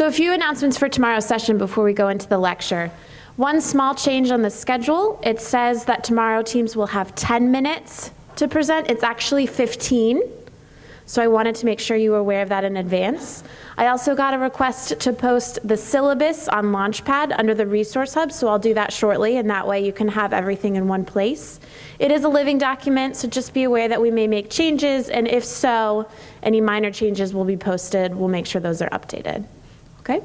So a few announcements for tomorrow's session before we go into the lecture. One small change on the schedule. It says that tomorrow teams will have 10 minutes to present. It's actually 15. So I wanted to make sure you were aware of that in advance. I also got a request to post the syllabus on LaunchPad under the Resource Hub, so I'll do that shortly, and that way you can have everything in one place. It is a living document, so just be aware that we may make changes, and if so, any minor changes will be posted. We'll make sure those are updated. Okay?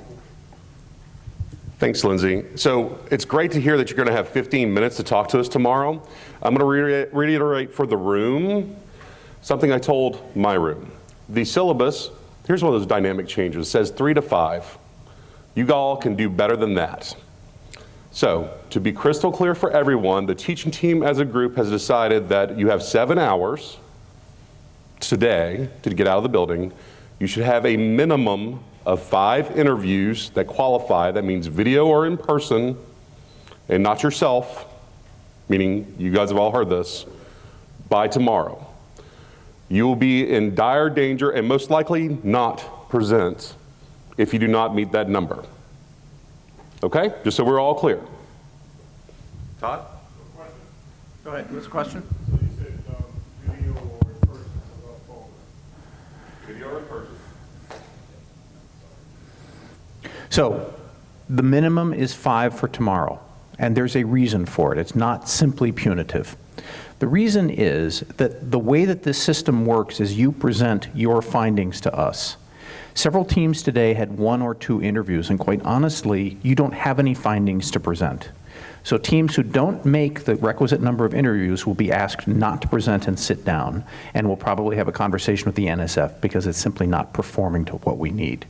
Thanks, Lindsay. So it's great to hear that you're going to have 15 minutes to talk to us tomorrow. I'm going to reiterate for the room something I told my room. The syllabus, here's one of those dynamic changes. It says 3 to 5. You all can do better than that. So to be crystal clear for everyone, the teaching team as a group has decided that you have 7 hours today to get out of the building. You should have a minimum of 5 interviews that qualify. That means video or in person, and not yourself, meaning you guys have all heard this, by tomorrow. You will be in dire danger and most likely not present if you do not meet that number. Okay? Just so we're all clear. Todd? Go ahead. What's the question? So you said video or in person. About phone. Video or in person. So the minimum is 5 for tomorrow, and there's a reason for it. It's not simply punitive. The reason is that the way that this system works is you present your findings to us. Several teams today had 1 or 2 interviews, and quite honestly, you don't have any findings to present. So teams who don't make the requisite number of interviews will be asked not to present and sit down, and we'll probably have a conversation with the NSF because it's simply not performing to what we need.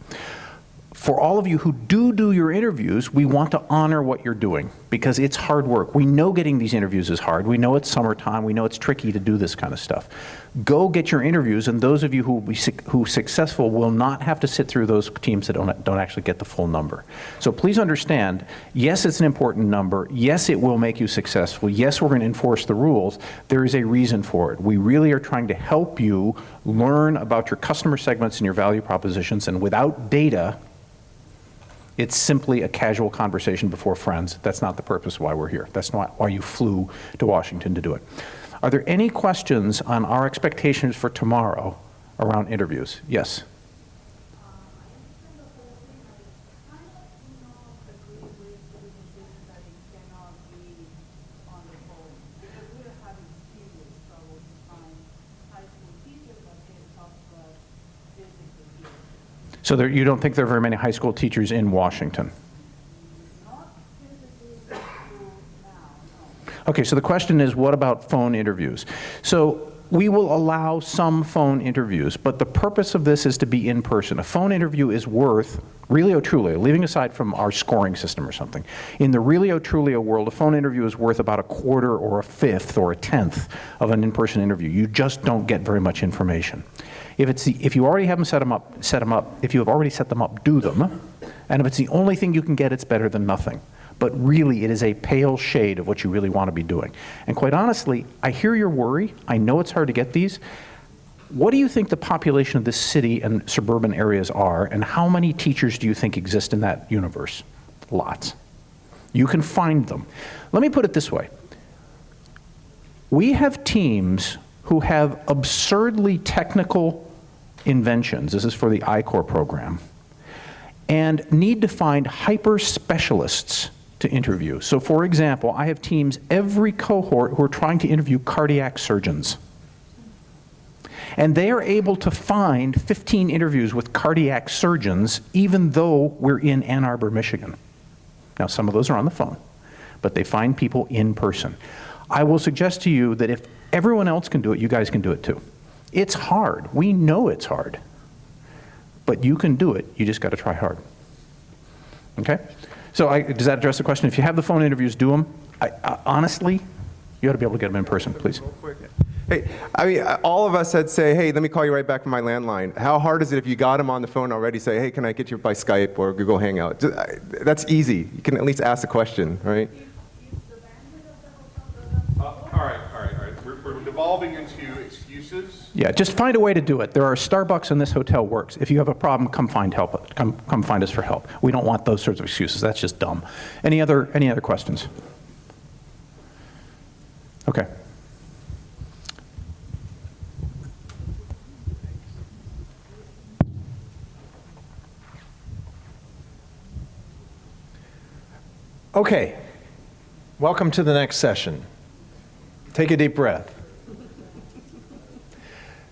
For all of you who do your interviews, we want to honor what you're doing because it's hard work. We know getting these interviews is hard. We know it's summertime. We know it's tricky to do this kind of stuff. Go get your interviews, and those of you who are successful will not have to sit through those teams that don't actually get the full number. So please understand, yes, it's an important number. Yes, it will make you successful. Yes, we're going to enforce the rules. There is a reason for it. We really are trying to help you learn about your customer segments and your value propositions, and without data, it's simply a casual conversation before friends. That's not the purpose why we're here. That's not why you flew to Washington to do it. Are there any questions on our expectations for tomorrow around interviews? Yes? So you don't think there are very many high school teachers in Washington? Okay, so the question is, what about phone interviews? So we will allow some phone interviews, but the purpose of this is to be in person. A phone interview is worth, really or truly, leaving aside from our scoring system or something, in the really or truly world, a phone interview is worth about 1/4 or 1/5 or 1/10 of an in-person interview. You just don't get very much information. If you already have them set them up. If you have already set them up, do them. And if it's the only thing you can get, it's better than nothing. But really, it is a pale shade of what you really want to be doing. And quite honestly, I hear your worry. I know it's hard to get these. What do you think the population of this city and suburban areas are, and how many teachers do you think exist in that universe? Lots. You can find them. Let me put it this way. We have teams who have absurdly technical inventions. This is for the I-Corps program, and need to find hyper specialists to interview. So for example, I have teams every cohort who are trying to interview cardiac surgeons. And they are able to find 15 interviews with cardiac surgeons even though we're in Ann Arbor, Michigan. Now some of those are on the phone, but they find people in person. I will suggest to you that if everyone else can do it, you guys can do it too. It's hard. We know it's hard. But you can do it. You just got to try hard. Okay? So does that address the question? If you have the phone interviews, do them. Honestly, you ought to be able to get them in person, please. Hey, I mean, all of us had say, hey, let me call you right back from my landline. How hard is it if you got him on the phone already, say, hey, can I get you by Skype or Google Hangout? That's easy. You can at least ask a question, right? All right. We're devolving into excuses. Yeah, just find a way to do it. There are Starbucks and this hotel works. If you have a problem, come find help. Come find us for help. We don't want those sorts of excuses. That's just dumb. Any other questions? Okay. Okay, welcome to the next session. Take a deep breath.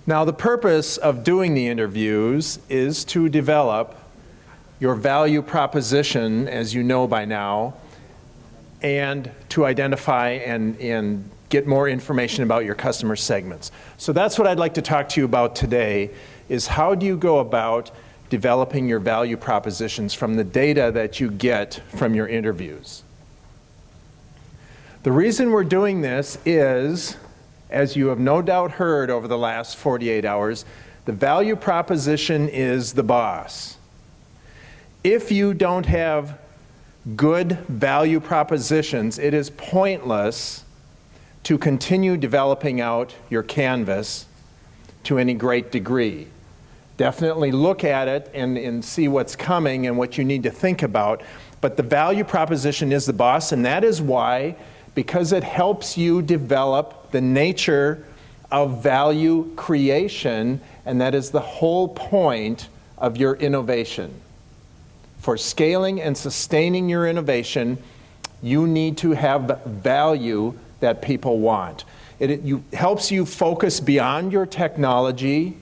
Now, the purpose of doing the interviews is to develop your value proposition, as you know by now, and to identify and get more information about your customer segments. So that's what I'd like to talk to you about today, is how do you go about developing your value propositions from the data that you get from your interviews. The reason we're doing this is, as you have no doubt heard over the last 48 hours, the value proposition is the boss. If you don't have good value propositions, it is pointless to continue developing out your canvas to any great degree. Definitely look at it and see what's coming and what you need to think about. But the value proposition is the boss, and that is why, because it helps you develop the nature of value creation, and that is the whole point of your innovation. For scaling and sustaining your innovation, you need to have value that people want. It helps you focus beyond your technology,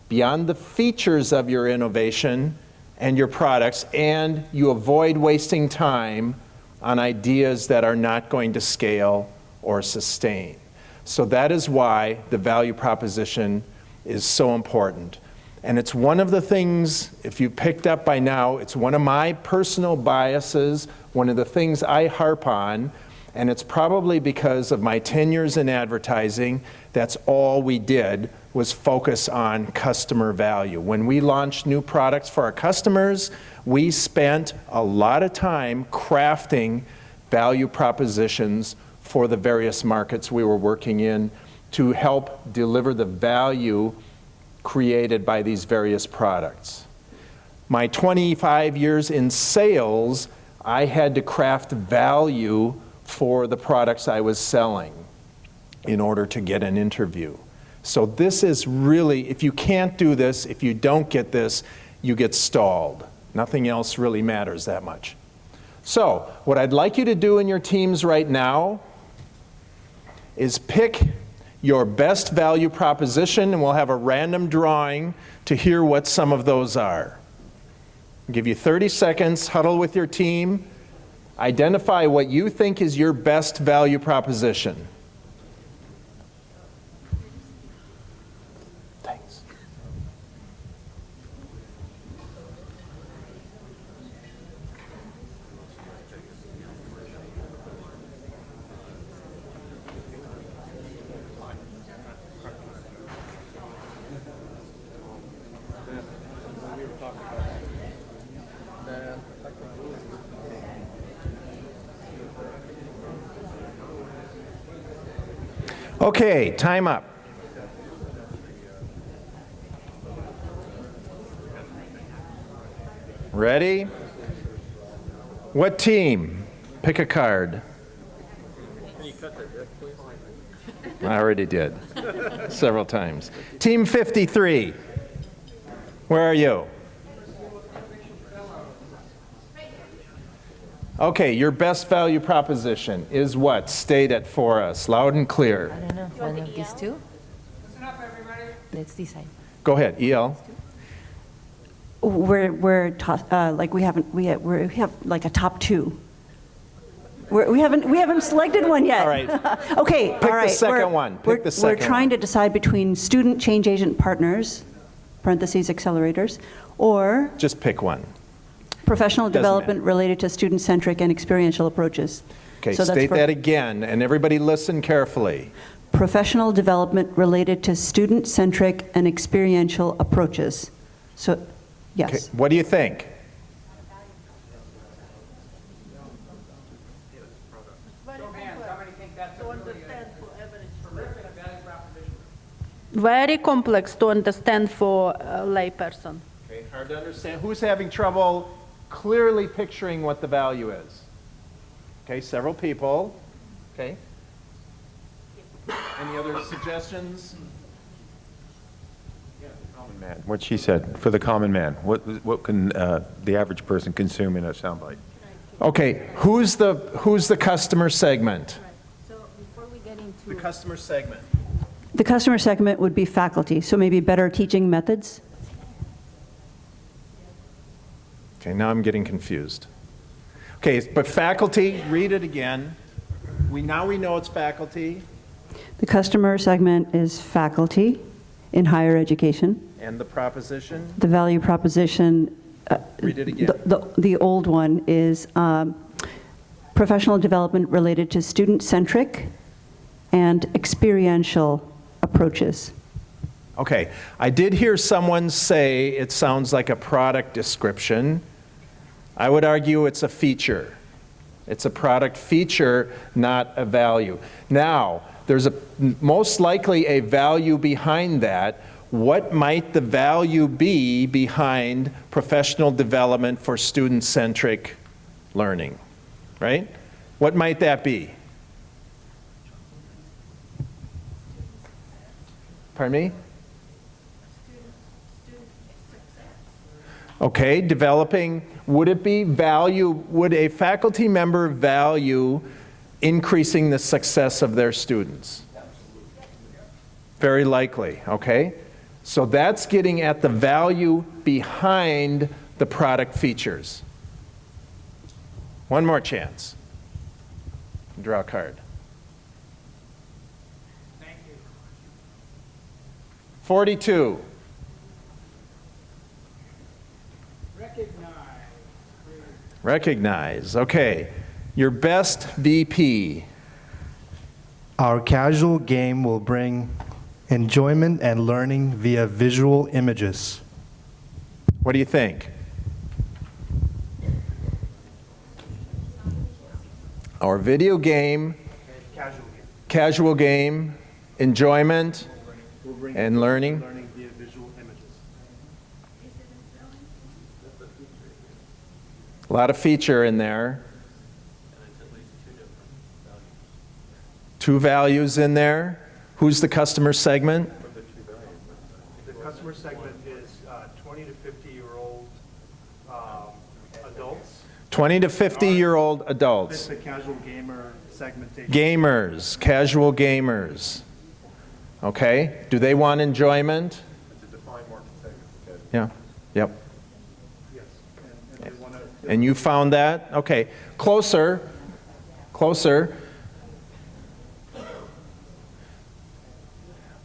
beyond the features of your innovation and your products, and you avoid wasting time on ideas that are not going to scale or sustain. So that is why the value proposition is so important. And it's one of the things, if you picked up by now, it's one of my personal biases, one of the things I harp on, and it's probably because of my 10 years in advertising. That's all we did, was focus on customer value. When we launched new products for our customers, we spent a lot of time crafting value propositions for the various markets we were working in to help deliver the value created by these various products. My 25 years in sales, I had to craft value for the products I was selling in order to get an interview. So this is really, if you can't do this, if you don't get this, you get stalled. Nothing else really matters that much. So what I'd like you to do in your teams right now is pick your best value proposition, and we'll have a random drawing to hear what some of those are. I'll give you 30 seconds, huddle with your team, identify what you think is your best value proposition. Thanks. Okay, time up. Ready? What team? Pick a card. Can you cut that deck, please? I already did. Several times. Team 53. Where are you? Okay, your best value proposition is what? State it for us, loud and clear. I don't know, one of these two? Let's decide. Go ahead, EL. We have like a top two. We haven't selected one yet. All right. Okay, Pick all right. the second one. Pick the second We're trying one. to decide between student change agent partners, parentheses accelerators, or Just pick one. professional Doesn't development matter. related to student-centric and experiential approaches. Okay, So that's state for that again, and everybody listen carefully. Professional development related to student-centric and experiential approaches. So, Okay, yes. what do you think? very complex to understand for a layperson. Okay, hard to understand. Who's having trouble clearly picturing what the value is? Okay, several people. Okay. Any other suggestions? Man, what she said, for the common man, what can the average person consume in a soundbite? Okay, who's the customer segment? So before we get into The customer segment. The customer segment would be faculty, so maybe better teaching methods. Okay, now I'm getting confused. Okay, but faculty, read it again. Now we know it's faculty. The customer segment is faculty in higher education. And the proposition? The value proposition, Read it again. the old one is professional development related to student-centric and experiential approaches. Okay, I did hear someone say it sounds like a product description. I would argue it's a feature. It's a product feature, not a value. Now, there's most likely a value behind that. What might the value be behind professional development for student-centric learning, right? What might that be? Pardon me? Okay, developing, would a faculty member value increasing the success of their students? Very likely, okay? So that's getting at the value behind the product features. One more chance. Draw a card. Thank you. 42. Recognize, okay. Your best VP. Our casual game will bring enjoyment and learning via visual images. What do you think? Our video game, casual game, enjoyment, and learning. Via visual images. A lot of feature in there. Two values in there. Who's the customer segment? The customer segment is 20 to 50-year-old adults. 20 to 50-year-old adults. The casual gamer segmentation. Gamers, casual gamers. Okay, do they want enjoyment? It's a defined market segment. Yeah, yep. Yes. And they want to. And you found that? Okay, closer, closer.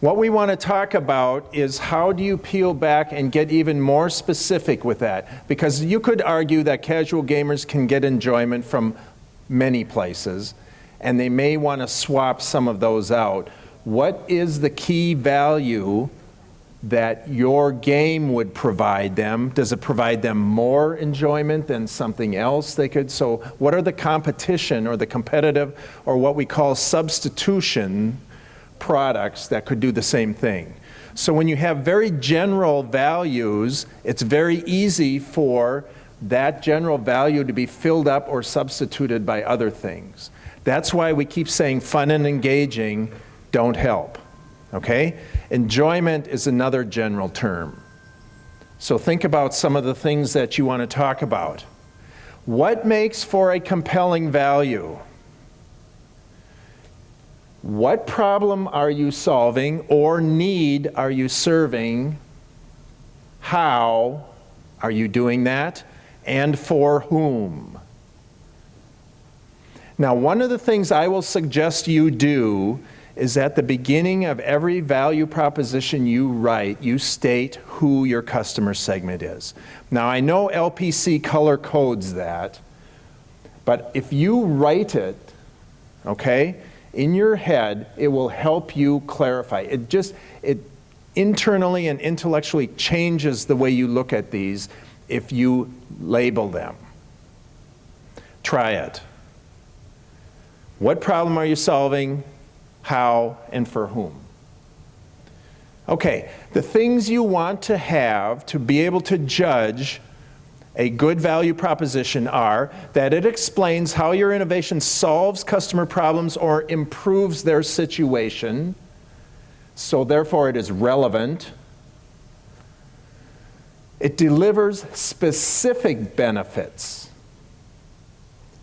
What we want to talk about is how do you peel back and get even more specific with that? Because you could argue that casual gamers can get enjoyment from many places, and they may want to swap some of those out. What is the key value that your game would provide them? Does it provide them more enjoyment than something else they could? So what are the competition or the competitive or what we call substitution products that could do the same thing? So when you have very general values, it's very easy for that general value to be filled up or substituted by other things. That's why we keep saying fun and engaging don't help, okay? Enjoyment is another general term. So think about some of the things that you want to talk about. What makes for a compelling value? What problem are you solving or need are you serving? How are you doing that? And for whom? Now, one of the things I will suggest you do is at the beginning of every value proposition you write, you state who your customer segment is. Now, I know LPC color codes that, but if you write it, okay, in your head, it will help you clarify. It internally and intellectually changes the way you look at these if you label them. Try it. What problem are you solving? How and for whom? Okay, the things you want to have to be able to judge a good value proposition are that it explains how your innovation solves customer problems or improves their situation, so therefore it is relevant. It delivers specific benefits,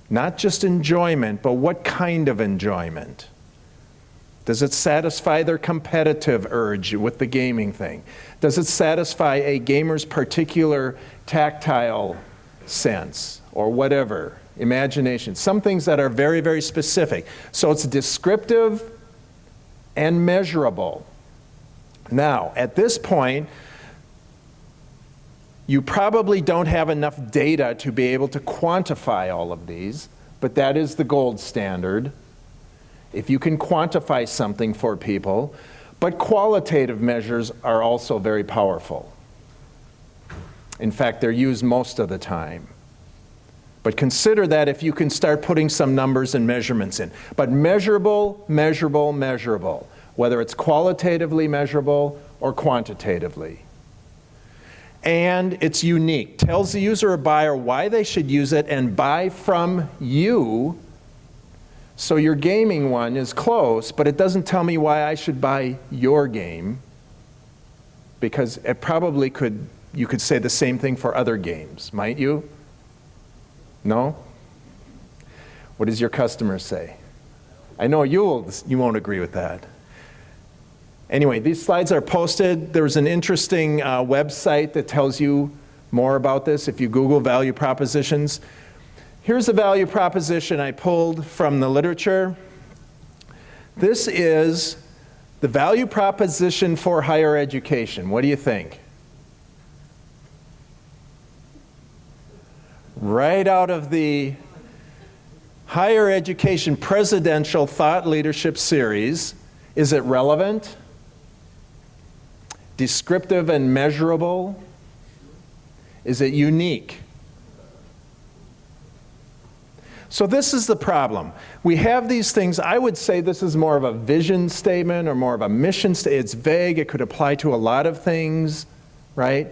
not just enjoyment, but what kind of enjoyment? Does it satisfy their competitive urge with the gaming thing? Does it satisfy a gamer's particular tactile sense or whatever, imagination? Some things that are very, very specific. So it's descriptive and measurable. Now, at this point, you probably don't have enough data to be able to quantify all of these, but that is the gold standard. If you can quantify something for people, but qualitative measures are also very powerful. In fact, they're used most of the time. But consider that if you can start putting some numbers and measurements in. But measurable, measurable, measurable, whether it's qualitatively measurable or quantitatively. And it's unique. Tells the user or buyer why they should use it and buy from you. So your gaming one is close, but it doesn't tell me why I should buy your game, because it probably could, you could say the same thing for other games, might you? No? What does your customer say? I know you won't agree with that. Anyway, these slides are posted. There's an interesting website that tells you more about this if you Google value propositions. Here's a value proposition I pulled from the literature. This is the value proposition for higher education. What do you think? Right out of the Higher Education Presidential Thought Leadership Series. Is it relevant? Descriptive and measurable? Is it unique? So this is the problem. We have these things. I would say this is more of a vision statement or more of a mission statement. It's vague. It could apply to a lot of things, right?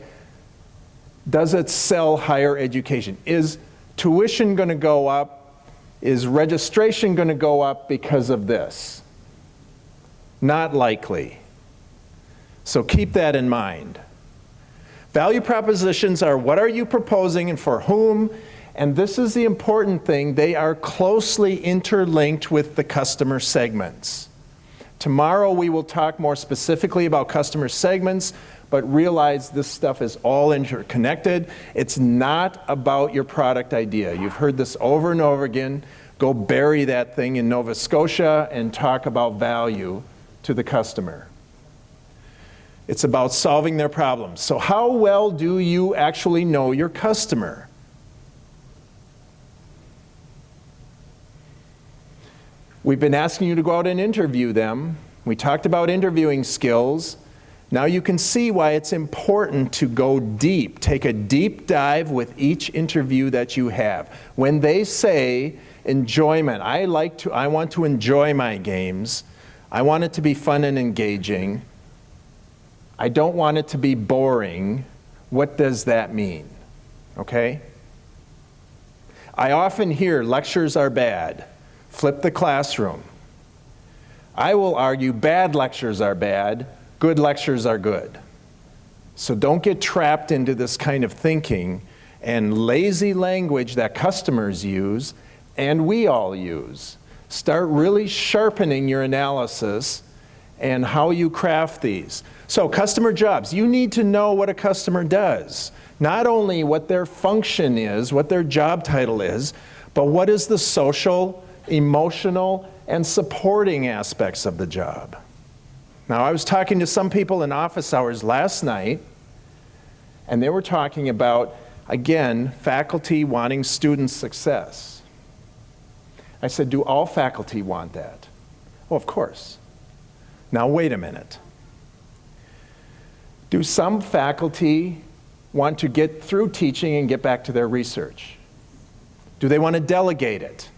Does it sell higher education? Is tuition going to go up? Is registration going to go up because of this? Not likely. So keep that in mind. Value propositions are what are you proposing and for whom? And this is the important thing. They are closely interlinked with the customer segments. Tomorrow we will talk more specifically about customer segments, but realize this stuff is all interconnected. It's not about your product idea. You've heard this over and over again. Go bury that thing in Nova Scotia and talk about value to the customer. It's about solving their problems. So how well do you actually know your customer? We've been asking you to go out and interview them. We talked about interviewing skills. Now you can see why it's important to go deep. Take a deep dive with each interview that you have. When they say enjoyment, I want to enjoy my games. I want it to be fun and engaging. I don't want it to be boring. What does that mean? Okay? I often hear lectures are bad. Flip the classroom. I will argue bad lectures are bad, good lectures are good. So don't get trapped into this kind of thinking and lazy language that customers use and we all use. Start really sharpening your analysis and how you craft these. So customer jobs, you need to know what a customer does. Not only what their function is, what their job title is, but what is the social, emotional, and supporting aspects of the job. Now, I was talking to some people in office hours last night, and they were talking about, again, faculty wanting student success. I said, do all faculty want that? Well, of course. Now, wait a minute. Do some faculty want to get through teaching and get back to their research? Do they want to delegate it?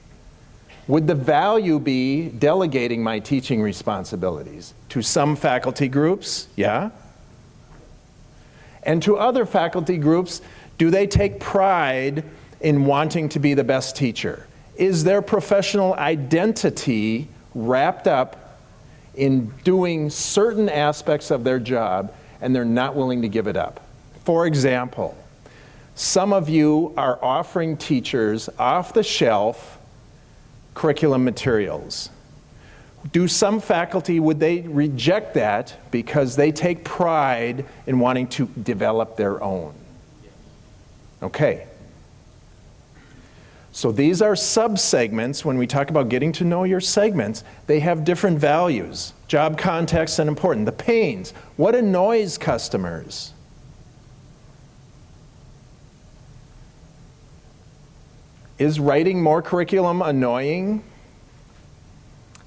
Would the value be delegating my teaching responsibilities to some faculty groups? Yeah. And to other faculty groups, do they take pride in wanting to be the best teacher? Is their professional identity wrapped up in doing certain aspects of their job and they're not willing to give it up? For example, some of you are offering teachers off-the-shelf curriculum materials. Do some faculty, would they reject that because they take pride in wanting to develop their own? Okay. So these are subsegments. When we talk about getting to know your segments, they have different values. Job context and important. The pains. What annoys customers? Is writing more curriculum annoying?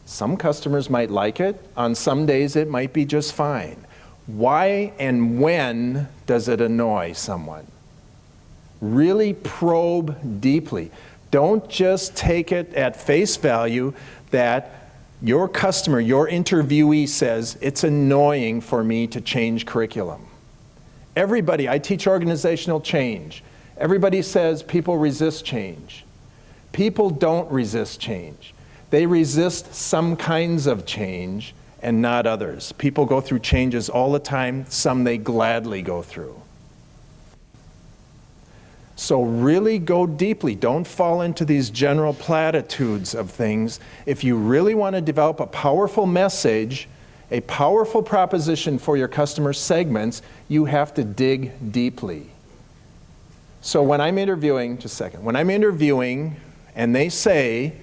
Some customers might like it. On some days it might be just fine. Why and when does it annoy someone? Really probe deeply. Don't just take it at face value that your customer, your interviewee says, it's annoying for me to change curriculum. Everybody, I teach organizational change. Everybody says people resist change. People don't resist change. They resist some kinds of change and not others. People go through changes all the time. Some they gladly go through. So really go deeply. Don't fall into these general platitudes of things. If you really want to develop a powerful message, a powerful proposition for your customer segments, you have to dig deeply. So when I'm interviewing, just a second, when I'm interviewing and they say,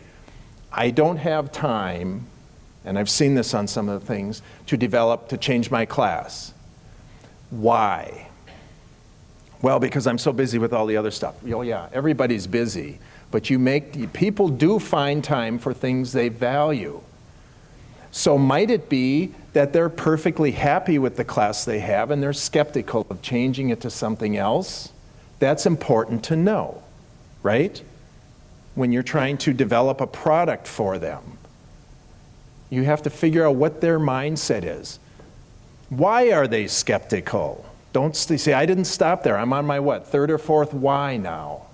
I don't have time, and I've seen this on some of the things, to change my class. Why? Well, because I'm so busy with all the other stuff. Oh yeah, everybody's busy, but people do find time for things they value. So might it be that they're perfectly happy with the class they have and they're skeptical of changing it to something else? That's important to know, right? When you're trying to develop a product for them. You have to figure out what their mindset is. Why are they skeptical? Don't say, I didn't stop there. I'm on my third or fourth why now?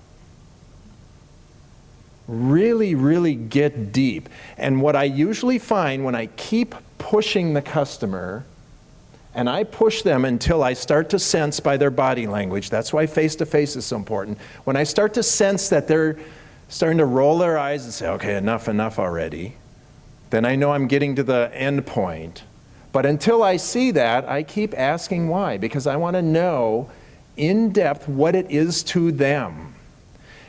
Really, really get deep. And what I usually find when I keep pushing the customer, and I push them until I start to sense by their body language, that's why face-to-face is so important. When I start to sense that they're starting to roll their eyes and say, okay, enough already, then I know I'm getting to the end point. But until I see that, I keep asking why, because I want to know in depth what it is to them.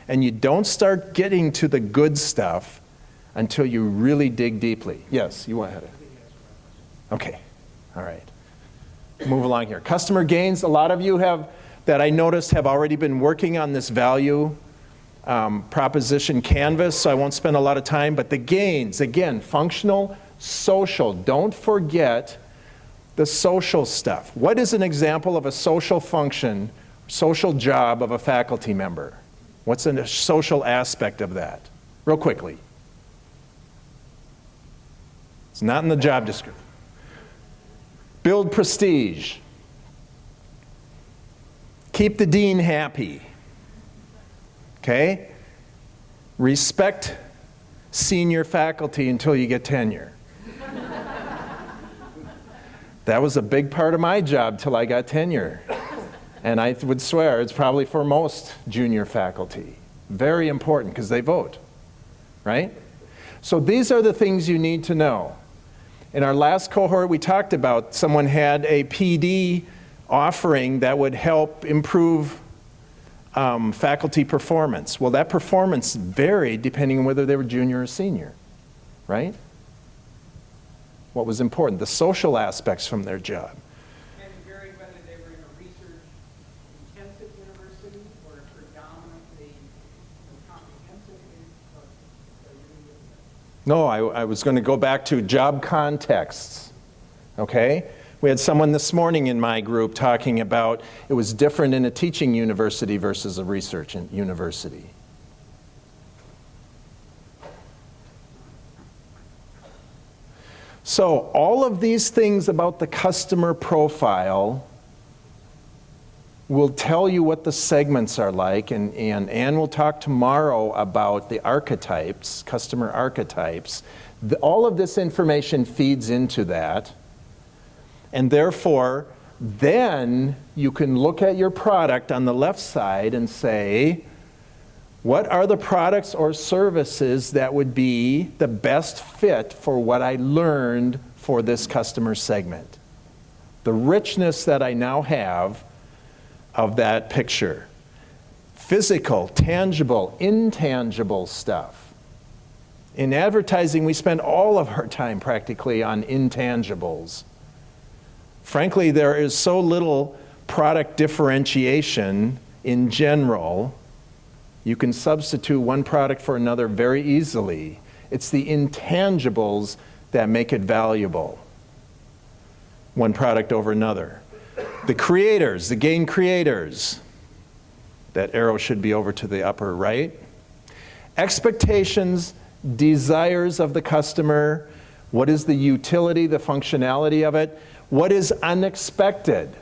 And you don't start getting to the good stuff until you really dig deeply. Yes, you went ahead. Okay, all right. Move along here. Customer gains, a lot of you that I noticed have already been working on this value proposition canvas, so I won't spend a lot of time, but the gains, again, functional, social. Don't forget the social stuff. What is an example of a social function, social job of a faculty member? What's a social aspect of that? Real quickly. It's not in the job description. Build prestige. Keep the dean happy. Okay? Respect senior faculty until you get tenure. That was a big part of my job till I got tenure. And I would swear it's probably for most junior faculty. Very important because they vote, right? So these are the things you need to know. In our last cohort, we talked about someone had a PD offering that would help improve faculty performance. Well, that performance varied depending on whether they were junior or senior, right? What was important? The social aspects from their job. And it varied whether they were in a research-intensive university or a predominantly comprehensive university. No, I was going to go back to job contexts, okay? We had someone this morning in my group talking about it was different in a teaching university versus a research university. So all of these things about the customer profile will tell you what the segments are like, and Ann will talk tomorrow about the archetypes, customer archetypes. All of this information feeds into that, and therefore, then you can look at your product on the left side and say, what are the products or services that would be the best fit for what I learned for this customer segment? The richness that I now have of that picture. Physical, tangible, intangible stuff. In advertising, we spend all of our time practically on intangibles. Frankly, there is so little product differentiation in general. You can substitute one product for another very easily. It's the intangibles that make it valuable, one product over another. The creators, the gain creators, that arrow should be over to the upper right. Expectations, desires of the customer. What is the utility, the functionality of it? What is unexpected?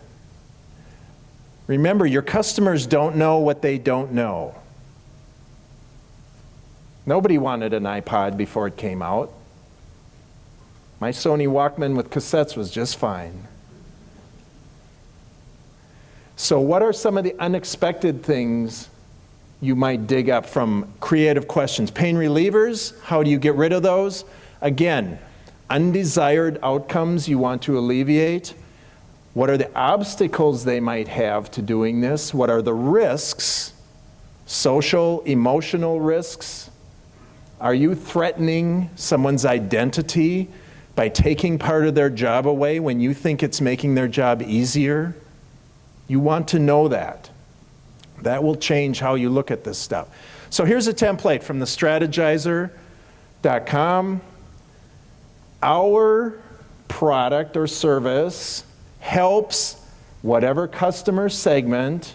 Remember, your customers don't know what they don't know. Nobody wanted an iPod before it came out. My Sony Walkman with cassettes was just fine. So what are some of the unexpected things you might dig up from creative questions? Pain relievers, how do you get rid of those? Again, undesired outcomes you want to alleviate. What are the obstacles they might have to doing this? What are the risks? Social, emotional risks? Are you threatening someone's identity by taking part of their job away when you think it's making their job easier? You want to know that. That will change how you look at this stuff. So here's a template from the strategizer.com. Our product or service helps whatever customer segment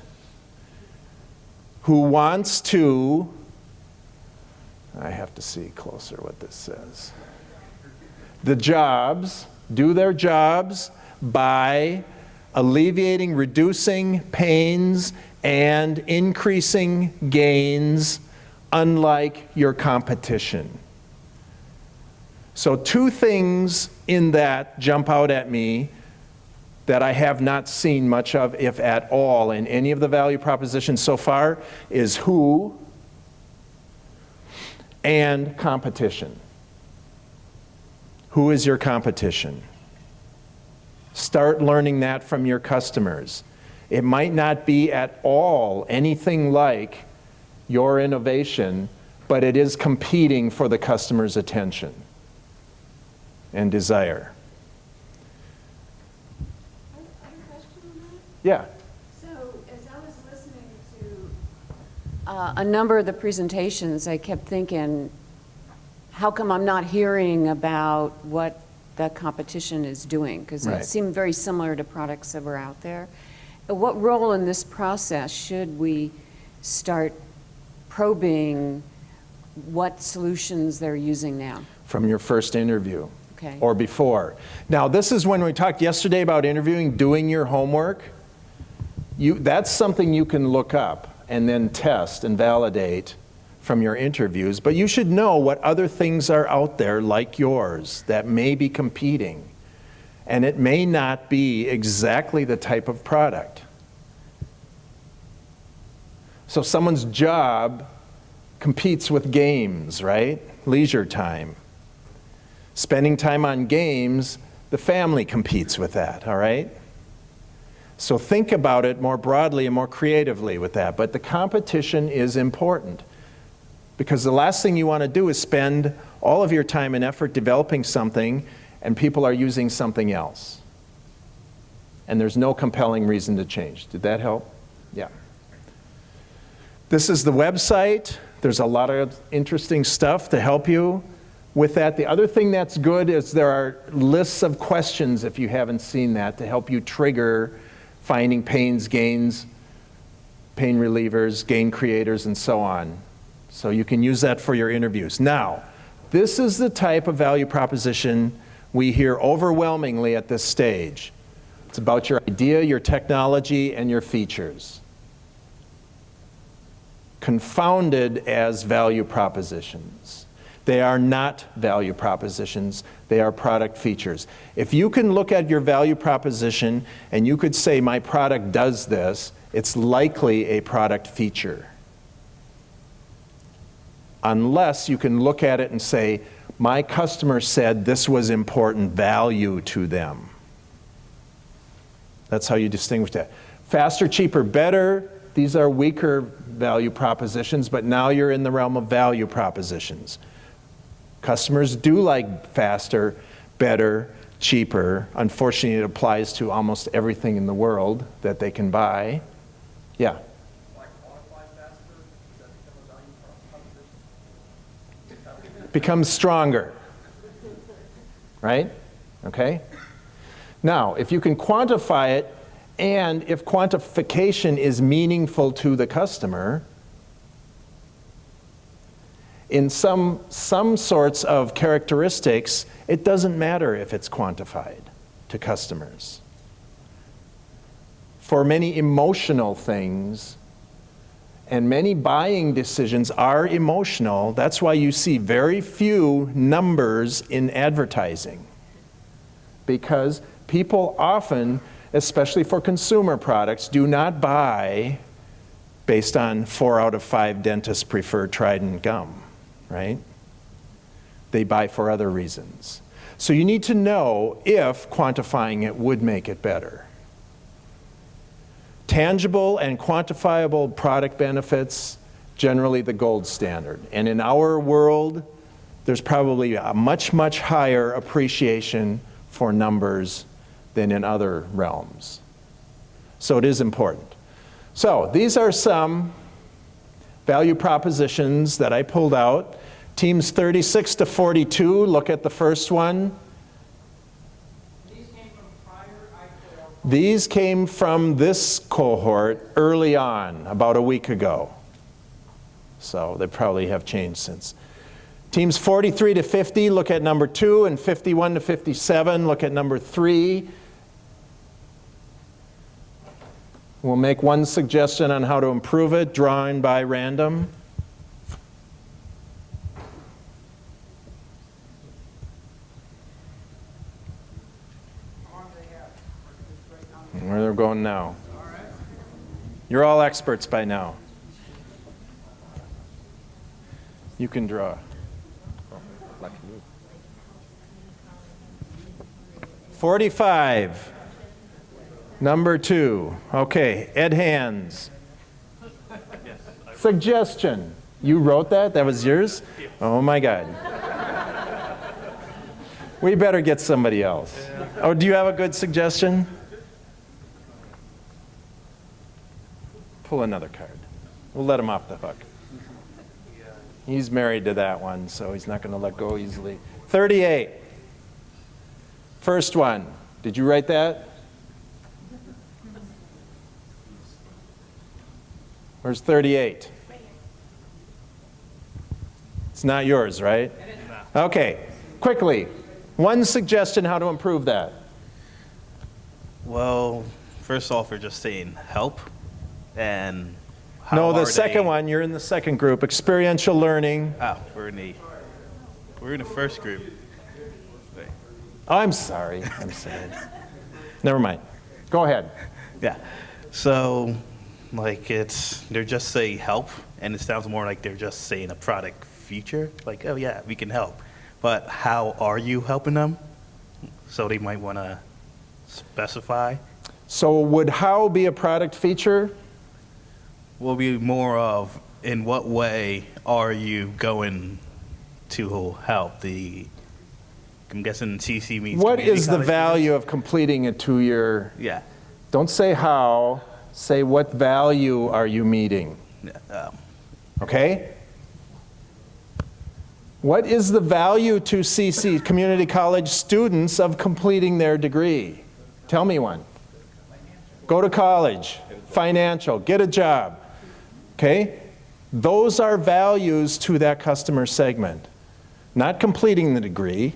who wants to, I have to see closer what this says. The jobs, do their jobs by alleviating, reducing pains, and increasing gains, unlike your competition. So two things in that jump out at me that I have not seen much of, if at all, in any of the value propositions so far, is who and competition. Who is your competition? Start learning that from your customers. It might not be at all anything like your innovation, but it is competing for the customer's attention and desire. I have a question on that. Yeah. So as I was listening to a number of the presentations, I kept thinking, how come I'm not hearing about what the competition is doing? Because Right. it seemed very similar to products that were out there. What role in this process should we start probing what solutions they're using now? From your first interview. Okay. Or before. Now, this is when we talked yesterday about interviewing, doing your homework. That's something you can look up and then test and validate from your interviews, but you should know what other things are out there like yours that may be competing, and it may not be exactly the type of product. So someone's job competes with games, right? Leisure time. Spending time on games, the family competes with that, all right? So think about it more broadly and more creatively with that, but the competition is important. Because the last thing you want to do is spend all of your time and effort developing something and people are using something else. And there's no compelling reason to change. Did that help? Yeah. This is the website. There's a lot of interesting stuff to help you with that. The other thing that's good is there are lists of questions, if you haven't seen that, to help you trigger finding pains, gains, pain relievers, gain creators, and so on. So you can use that for your interviews. Now, this is the type of value proposition we hear overwhelmingly at this stage. It's about your idea, your technology, and your features, confounded as value propositions. They are not value propositions, they are product features. If you can look at your value proposition and you could say, my product does this, it's likely a product feature. Unless you can look at it and say, my customer said this was important value to them. That's how you distinguish that. Faster, cheaper, better, these are weaker value propositions, but now you're in the realm of value propositions. Customers do like faster, better, cheaper. Unfortunately, it applies to almost everything in the world that they can buy. Yeah? Becomes stronger, right? Okay? Now, if you can quantify it, and if quantification is meaningful to the customer, in some sorts of characteristics, it doesn't matter if it's quantified to customers. For many emotional things, and many buying decisions are emotional. That's why you see very few numbers in advertising. Because people often, especially for consumer products, do not buy based on 4 out of 5 dentists prefer Trident gum, right? They buy for other reasons. So you need to know if quantifying it would make it better. Tangible and quantifiable product benefits, generally the gold standard. And in our world, there's probably a much, much higher appreciation for numbers than in other realms. So it is important. So these are some value propositions that I pulled out. Teams 36 to 42, look at the first one. These came from this cohort early on, about a week ago. So they probably have changed since. Teams 43 to 50, look at number 2, and 51 to 57, look at number 3. We'll make one suggestion on how to improve it, drawing by random. Where they're going now. You're all experts by now. You can draw. 45. Number 2. Okay, Ed Hands. Suggestion. You wrote that? That was yours? Oh my God. We better get somebody else. Oh, do you have a good suggestion? Pull another card. We'll let him off the hook. He's married to that one, so he's not going to let go easily. 38. First one. Did you write that? Where's 38? It's not yours, right? Okay. Quickly. One suggestion how to improve that. Well, first off, we're just saying help. And how no, the are second they... one, you're in the second group, experiential learning. Oh, we're in the first group. Wait. Oh, I'm sorry. Never mind. Go ahead. Yeah. So, like, they're just saying help, and it sounds more like they're just saying a product feature. Like, oh yeah, we can help. But how are you helping them? So they might want to specify. So would how be a product feature? Will be more of in what way are you going to help the, I'm guessing CC means what community is the college value students? of completing a 2-year? Yeah. Don't say how, say what value are you meeting? Okay? What is the value to CC, community college students, of completing their degree? Tell me one. Go to college, financial, get a job. Okay? Those are values to that customer segment. Not completing the degree.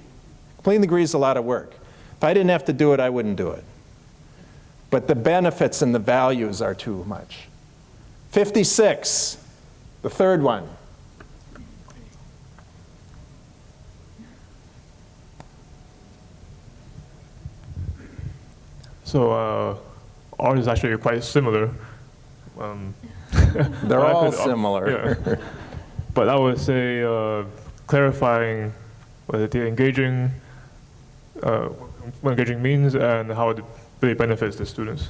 Completing the degree is a lot of work. If I didn't have to do it, I wouldn't do it. But the benefits and the values are too much. 56, the third one. So ours is actually quite similar. They're all similar. Yeah. But I would say clarifying what the engaging means and how it really benefits the students.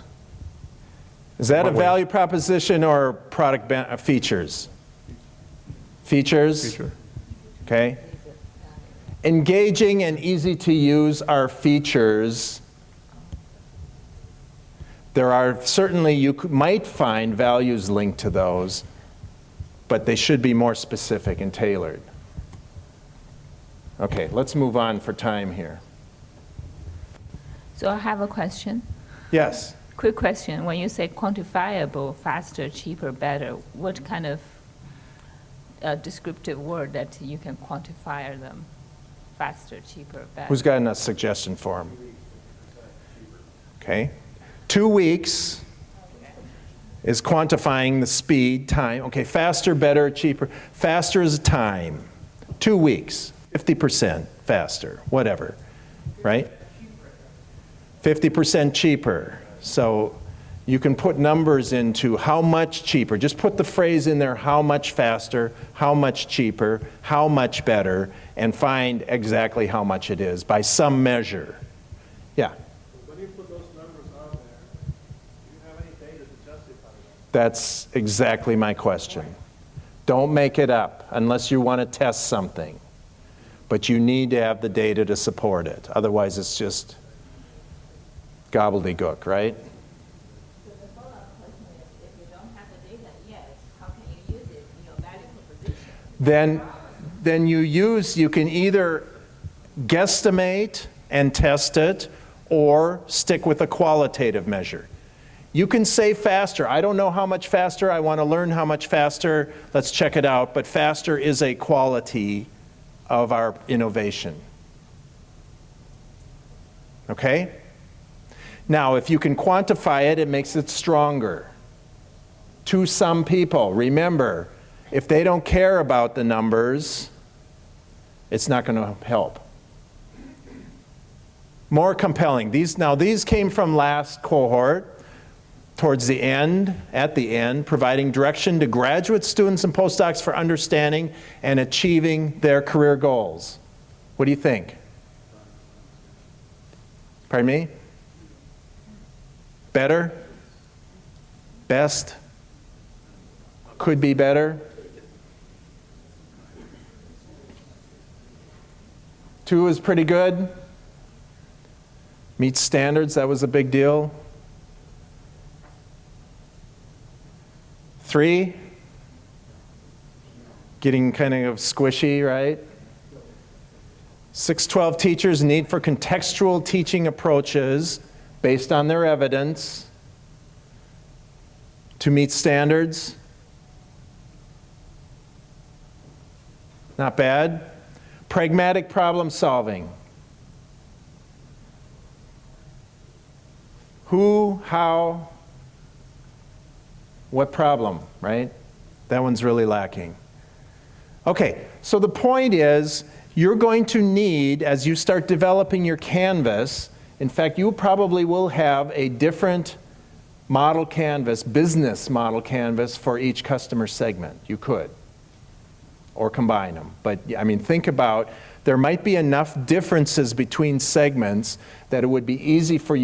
Is that a One way. value proposition or product features? Features? Feature. Okay. Engaging and easy to use are features. There are certainly, you might find values linked to those, but they should be more specific and tailored. Okay, let's move on for time here. So I have a question. Yes. Quick question. When you say quantifiable, faster, cheaper, better, what kind of descriptive word that you can quantify them? Faster, cheaper, better. Who's got a suggestion for him? Okay. 2 weeks is quantifying the speed, time. Okay, faster, better, cheaper. Faster is time. 2 weeks, 50% faster, whatever, right? 50% cheaper. So you can put numbers into how much cheaper. Just put the phrase in there, how much faster, how much cheaper, how much better, and find exactly how much it is by some measure. Yeah? When you put those numbers out there, do you have any data to justify that? That's exactly my question. Don't make it up unless you want to test something. But you need to have the data to support it. Otherwise, it's just gobbledygook, right? So the follow-up question is, if you don't have the data yet, how can you use it in your value proposition? Then you can either guesstimate and test it or stick with a qualitative measure. You can say faster. I don't know how much faster. I want to learn how much faster. Let's check it out. But faster is a quality of our innovation. Okay? Now, if you can quantify it, it makes it stronger. To some people, remember, if they don't care about the numbers, it's not going to help. More compelling. These came from last cohort, towards the end, at the end, providing direction to graduate students and postdocs for understanding and achieving their career goals. What do you think? Pardon me? Better? Best? Could be better? 2 is pretty good. Meets standards, that was a big deal. 3, getting kind of squishy, right? 612 teachers' need for contextual teaching approaches based on their evidence to meet standards. Not bad. Pragmatic problem solving. Who, how, what problem, right? That one's really lacking. Okay, so the point is, you're going to need, as you start developing your canvas, in fact, you probably will have a different model canvas, business model canvas for each customer segment. You could, or combine them. But I mean, think about, there might be enough differences between segments that it would be easier for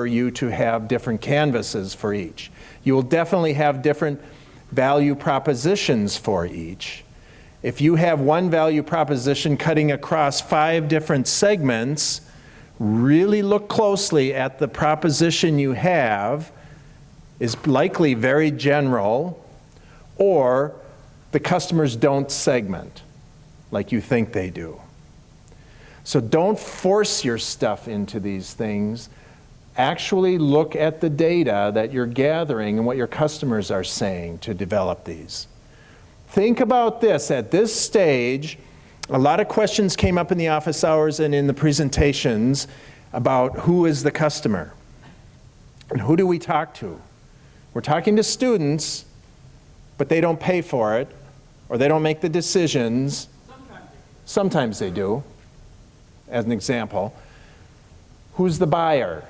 you to have different canvases for each. You will definitely have different value propositions for each. If you have one value proposition cutting across 5 different segments, really look closely at the proposition you have is likely very general, or the customers don't segment like you think they do. So don't force your stuff into these things. Actually look at the data that you're gathering and what your customers are saying to develop these. Think about this. At this stage, A lot of questions came up in the office hours and in the presentations about who is the customer and who do we talk to. We're talking to students, but they don't pay for it, or they don't make the decisions. Sometimes they do, as an example. Who's the buyer?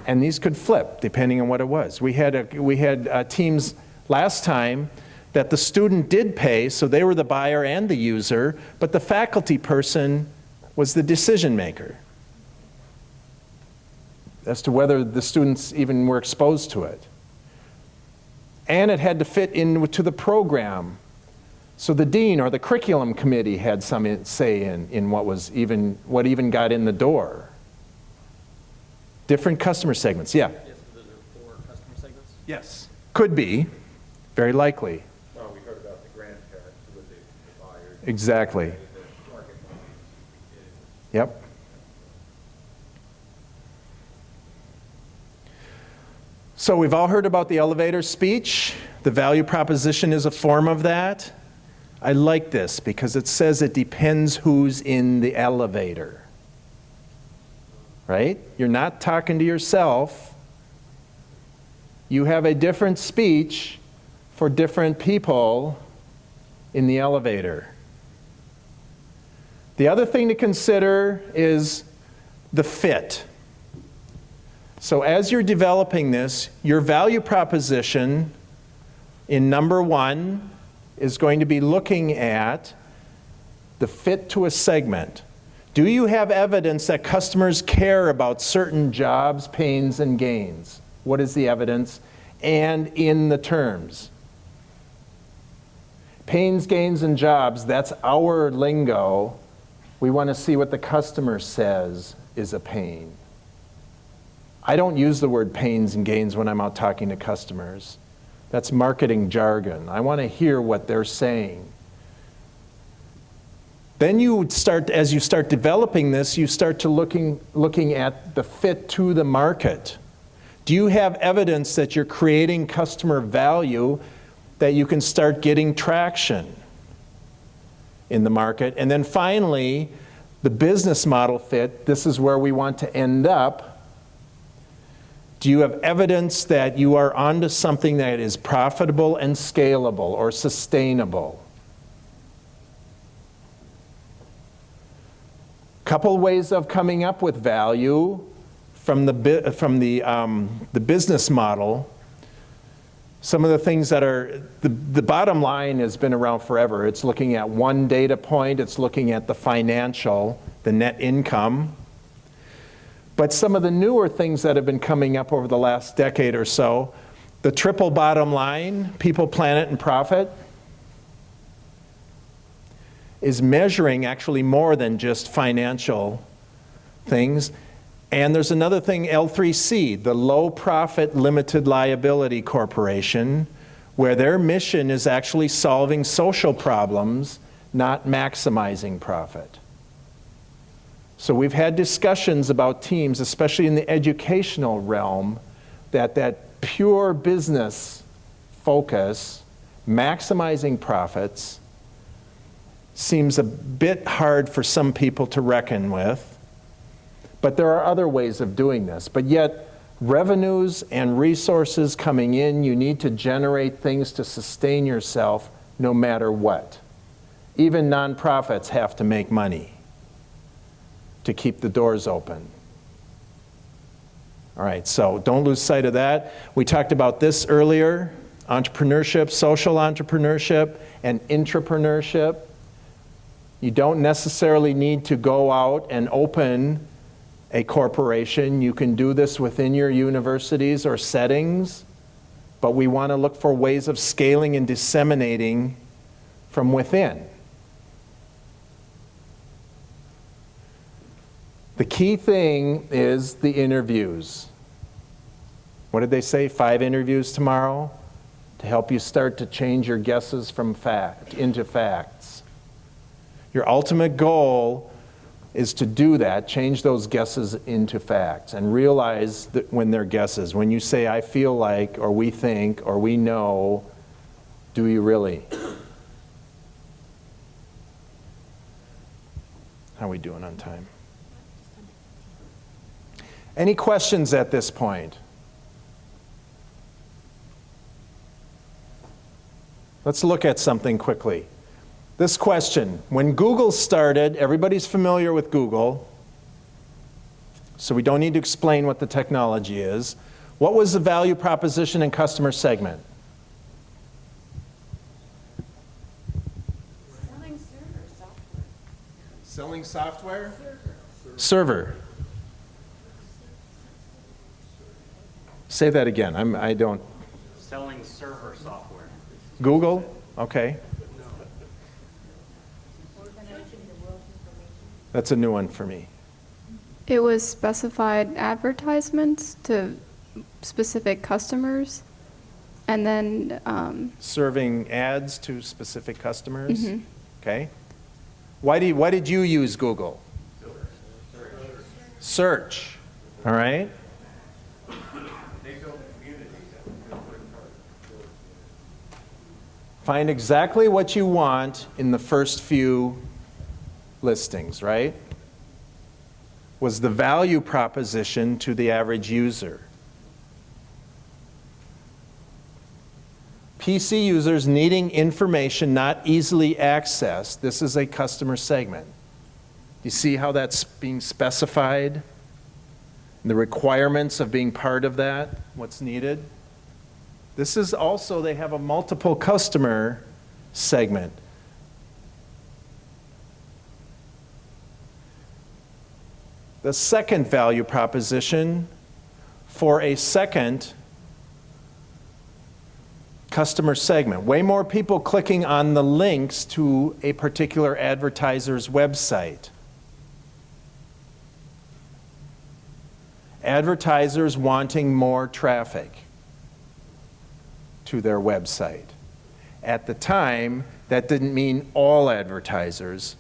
And these could flip depending on what it was. We had teams last time that the student did pay, so they were the buyer and the user, but the faculty person was the decision maker as to whether the students even were exposed to it. And it had to fit into the program. So the dean or the curriculum committee had some say in what even got in the door. Different customer segments, yeah. Yes, those are 4 customer segments? Yes. Could be, very likely. Well, we heard about the grandparents who were the buyers. Exactly. Yep. So we've all heard about the elevator speech. The value proposition is a form of that. I like this because it says it depends who's in the elevator. Right? You're not talking to yourself. You have a different speech for different people in the elevator. The other thing to consider is the fit. So as you're developing this, your value proposition in number 1 is going to be looking at the fit to a segment. Do you have evidence that customers care about certain jobs, pains, and gains? What is the evidence? And in the terms. Pains, gains, and jobs, that's our lingo. We want to see what the customer says is a pain. I don't use the word pains and gains when I'm out talking to customers. That's marketing jargon. I want to hear what they're saying. Then as you start developing this, you start to looking at the fit to the market. Do you have evidence that you're creating customer value that you can start getting traction in the market? And then finally, the business model fit. This is where we want to end up. Do you have evidence that you are onto something that is profitable and scalable or sustainable? Couple ways of coming up with value from the business model. Some of the things that are, the bottom line has been around forever. It's looking at one data point, it's looking at the financial, the net income. But some of the newer things that have been coming up over the last decade or so, the triple bottom line, people, planet, and profit, is measuring actually more than just financial things. And there's another thing, L3C, the Low Profit Limited Liability Corporation, where their mission is actually solving social problems, not maximizing profit. So we've had discussions about teams, especially in the educational realm, that pure business focus, maximizing profits, seems a bit hard for some people to reckon with. But there are other ways of doing this. But yet, revenues and resources coming in, you need to generate things to sustain yourself no matter what. Even nonprofits have to make money to keep the doors open. All right, so don't lose sight of that. We talked about this earlier, entrepreneurship, social entrepreneurship, and intrapreneurship. You don't necessarily need to go out and open a corporation. You can do this within your universities or settings, but we want to look for ways of scaling and disseminating from within. The key thing is the interviews. What did they say? 5 interviews tomorrow to help you start to change your guesses from fact into facts. Your ultimate goal is to do that, change those guesses into facts, and realize that when they're guesses, when you say, I feel like, or we think, or we know, do you really? How are we doing on time? Any questions at this point? Let's look at something quickly. This question, when Google started, everybody's familiar with Google, so we don't need to explain what the technology is. What was the value proposition and customer segment? Selling server software. Selling software? Server. Say that again. I don't. Selling server software. Google? Okay. That's a new one for me. It was specified advertisements to specific customers, and then Serving ads to specific customers? Mhm. Okay. Why did you use Google? Search. All right. Find exactly what you want in the first few listings, right? Was the value proposition to the average user. PC users needing information not easily accessed. This is a customer segment. Do you see how that's being specified? The requirements of being part of that, what's needed? This is also, they have a multiple customer segment. The second value proposition for a second customer segment. Way more people clicking on the links to a particular advertiser's website. Advertisers wanting more traffic to their website. At the time, that didn't mean all advertisers,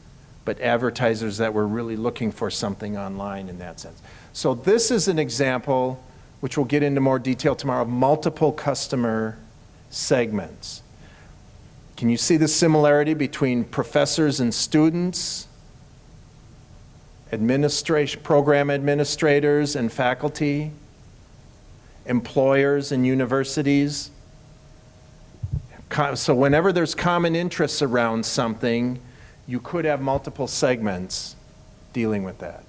but advertisers that were really looking for something online in that sense. So this is an example, which we'll get into more detail tomorrow, of multiple customer segments. Can you see the similarity between professors and students, program administrators and faculty, employers and universities? So whenever there's common interests around something, you could have multiple segments dealing with that.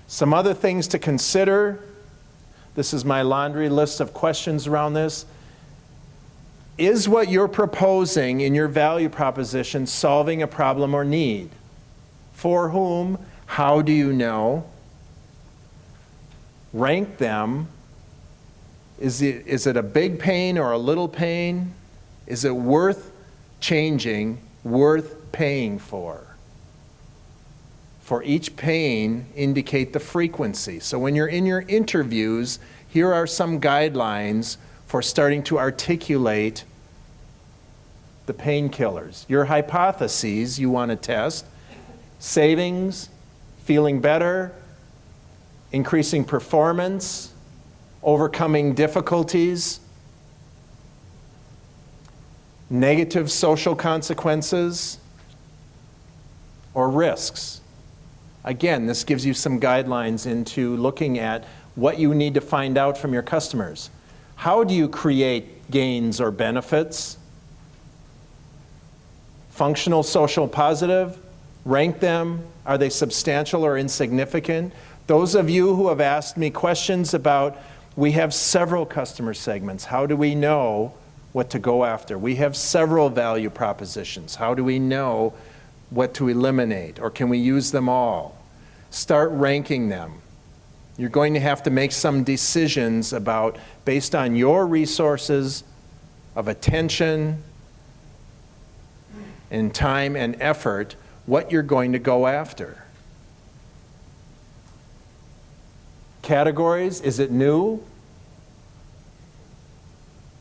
Some other things to consider. This is my laundry list of questions around this. Is what you're proposing in your value proposition solving a problem or need? For whom? How do you know? Rank them. Is it a big pain or a little pain? Is it worth changing, worth paying for? For each pain, indicate the frequency. So when you're in your interviews, here are some guidelines for starting to articulate the painkillers. Your hypotheses you want to test: savings, feeling better, increasing performance, overcoming difficulties, negative social consequences, or risks. Again, this gives you some guidelines into looking at what you need to find out from your customers. How do you create gains or benefits? Functional, social, positive, rank them. Are they substantial or insignificant? Those of you who have asked me questions about, we have several customer segments. How do we know what to go after? We have several value propositions. How do we know what to eliminate, or can we use them all? Start ranking them. You're going to have to make some decisions about, based on your resources of attention and time and effort, what you're going to go after. Categories: is it new?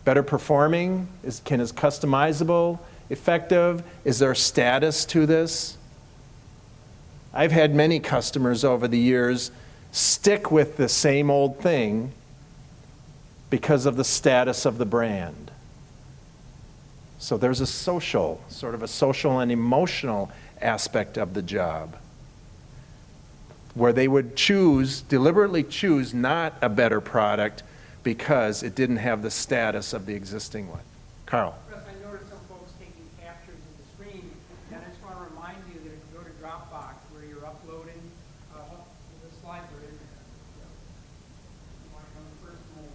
Better performing? Is customizable? Effective? Is there status to this? I've had many customers over the years stick with the same old thing because of the status of the brand. So there's a social, sort of a social and emotional aspect of the job, where they would deliberately choose not a better product because it didn't have the status of the existing one. Carl. Russ, I noticed some folks taking captures of the screen, and I just want to remind you that if you go to Dropbox where you're uploading the slides are in there. You want to come personal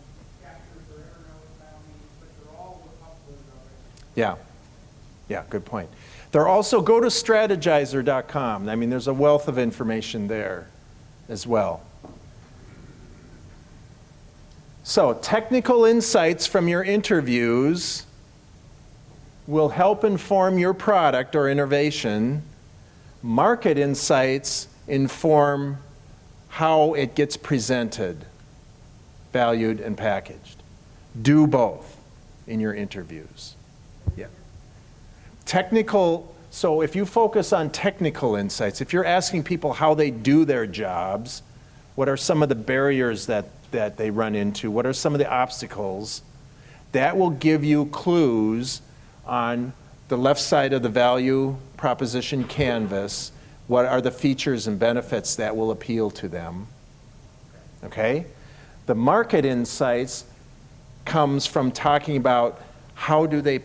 captures or Evernote by all means, but they're all uploaded already. Yeah, good point. They're also, go to strategizer.com. I mean, there's a wealth of information there as well. So, technical insights from your interviews will help inform your product or innovation. Market insights inform how it gets presented, valued, and packaged. Do both in your interviews. Yeah. Technical, so if you focus on technical insights, if you're asking people how they do their jobs, what are some of the barriers that they run into, what are some of the obstacles, that will give you clues on the left side of the value proposition canvas, what are the features and benefits that will appeal to them, okay? The market insights comes from talking about how do they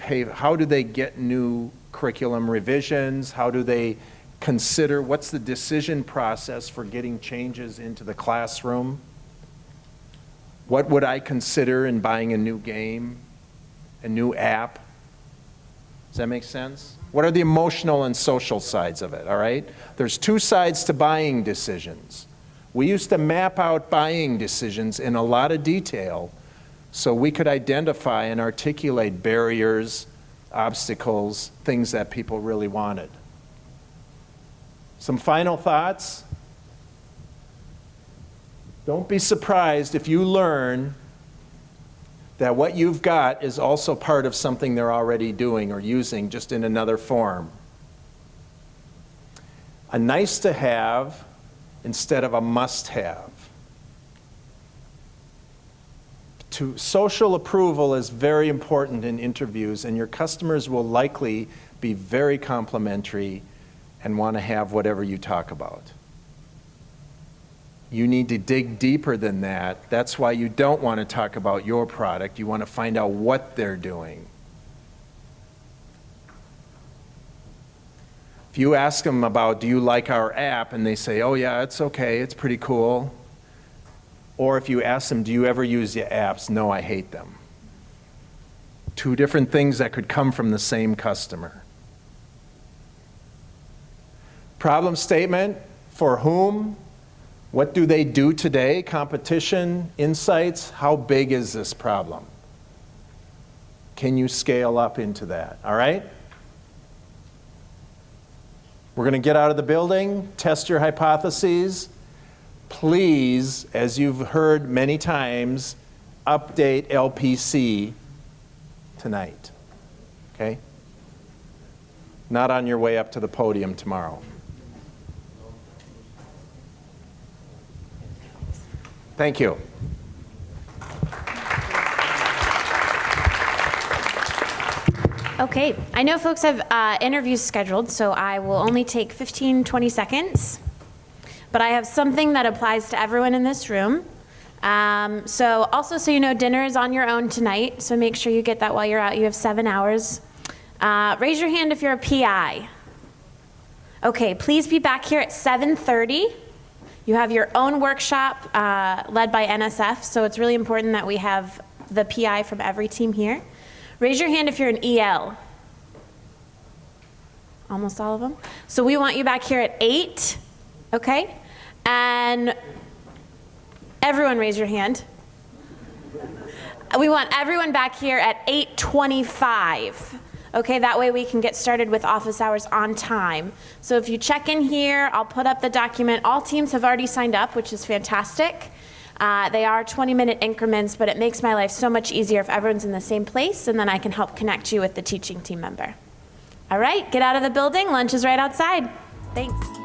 get new curriculum revisions, how do they consider, what's the decision process for getting changes into the classroom, what would I consider in buying a new game, a new app? Does that make sense? What are the emotional and social sides of it, all right? There's two sides to buying decisions. We used to map out buying decisions in a lot of detail so we could identify and articulate barriers, obstacles, things that people really wanted. Some final thoughts? Don't be surprised if you learn that what you've got is also part of something they're already doing or using, just in another form. A nice to have instead of a must have. Social approval is very important in interviews, and your customers will likely be very complimentary and want to have whatever you talk about. You need to dig deeper than that. That's why you don't want to talk about your product. You want to find out what they're doing. If you ask them about, do you like our app? And they say, oh yeah, it's okay, it's pretty cool. Or if you ask them, do you ever use your apps? No, I hate them. Two different things that could come from the same customer. Problem statement, for whom? What do they do today? Competition, insights, how big is this problem? Can you scale up into that, all right? We're going to get out of the building, test your hypotheses. Please, as you've heard many times, update LPC tonight, okay? Not on your way up to the podium tomorrow. Thank you. Okay, I know folks have interviews scheduled, so I will only take 15, 20 seconds. But I have something that applies to everyone in this room. So you know, dinner is on your own tonight, so make sure you get that while you're out. You have 7 hours. Raise your hand if you're a PI. Okay, please be back here at 7:30. You have your own workshop led by NSF, so it's really important that we have the PI from every team here. Raise your hand if you're an EL. Almost all of them. So we want you back here at 8, okay? And everyone raise your hand. We want everyone back here at 8:25. Okay, that way we can get started with office hours on time. So if you check in here, I'll put up the document. All teams have already signed up, which is fantastic. They are 20-minute increments, but it makes my life so much easier if everyone's in the same place, and then I can help connect you with the teaching team member. All right, get out of the building. Lunch is right outside. Thanks.